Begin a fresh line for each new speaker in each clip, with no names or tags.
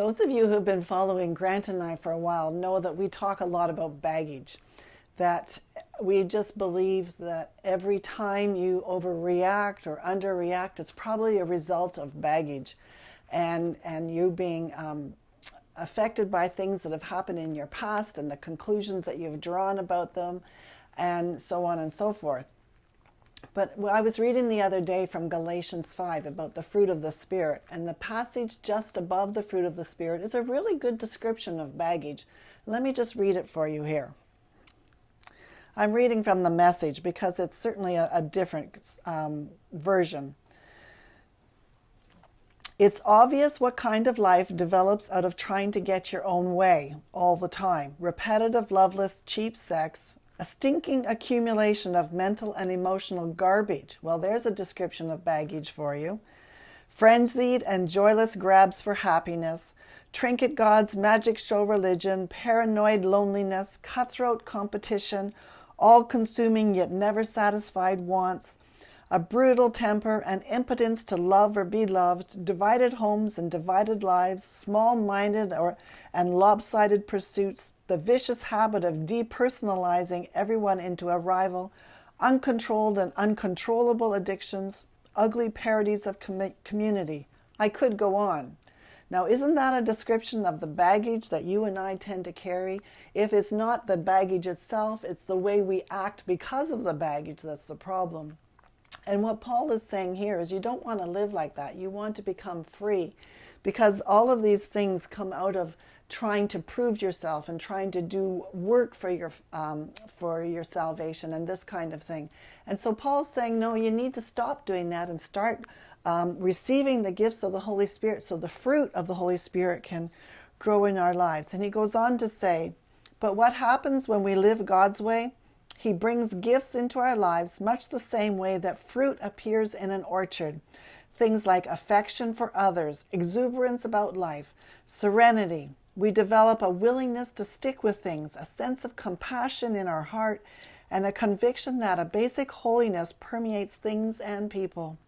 Those of you who've been following Grant and I for a while know that we talk a lot about baggage, that we just believe that every time you overreact or underreact, it's probably a result of baggage and you being affected by things that have happened in your past and the conclusions that you've drawn about them and so on and so forth. But I was reading the other day from Galatians 5 about the fruit of the Spirit, and the passage just above the fruit of the Spirit is a really good description of baggage. Let me just read it for you here. I'm reading from the Message because it's certainly a different version. It's obvious what kind of life develops out of trying to get your own way all the time. Repetitive, loveless, cheap sex, a stinking accumulation of mental and emotional garbage. Well, there's a description of baggage for you. Frenzied and joyless grabs for happiness, trinket gods, magic show religion, paranoid loneliness, cutthroat competition, all-consuming yet never satisfied wants, a brutal temper, an impotence to love or be loved, divided homes and divided lives, small-minded and lopsided pursuits, the vicious habit of depersonalizing everyone into a rival, uncontrolled and uncontrollable addictions, ugly parodies of community. I could go on. Now, isn't that a description of the baggage that you and I tend to carry? If it's not the baggage itself, it's the way we act because of the baggage that's the problem. And what Paul is saying here is you don't want to live like that. You want to become free, because all of these things come out of trying to prove yourself and trying to do work for your salvation and this kind of thing. And so Paul's saying, no, you need to stop doing that and start receiving the gifts of the Holy Spirit so the fruit of the Holy Spirit can grow in our lives. And he goes on to say, but what happens when we live God's way? He brings gifts into our lives much the same way that fruit appears in an orchard. Things like affection for others, exuberance about life, serenity. We develop a willingness to stick with things, a sense of compassion in our heart, and a conviction that a basic holiness permeates things and people.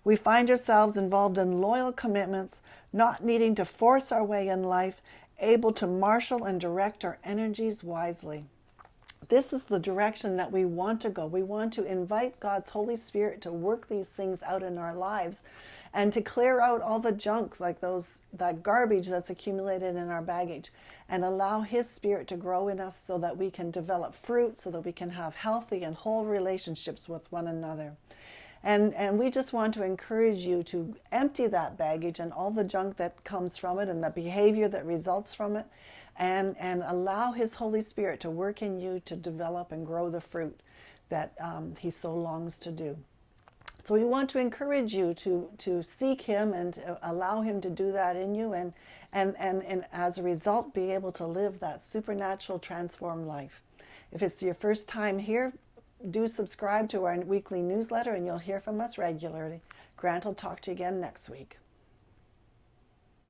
We find ourselves involved in loyal commitments, not needing to force our way in life, able to marshal and direct our energies wisely. This is the direction that we want to go. We want to invite God's Holy Spirit to work these things out in our lives and to clear out all the junk, like that garbage that's accumulated in our baggage, and allow His Spirit to grow in us so that we can develop fruit, so that we can have healthy and whole relationships with one another. And we just want to encourage you to empty that baggage and all the junk that comes from it and the behavior that results from it, and allow His Holy Spirit to work in you to develop and grow the fruit that He so longs to do. So we want to encourage you to seek Him and to allow Him to do that in you, and as a result be able to live that supernatural transformed life. If it's your first time here, do subscribe to our weekly newsletter and you'll hear from us regularly. Grant will talk to you again next week.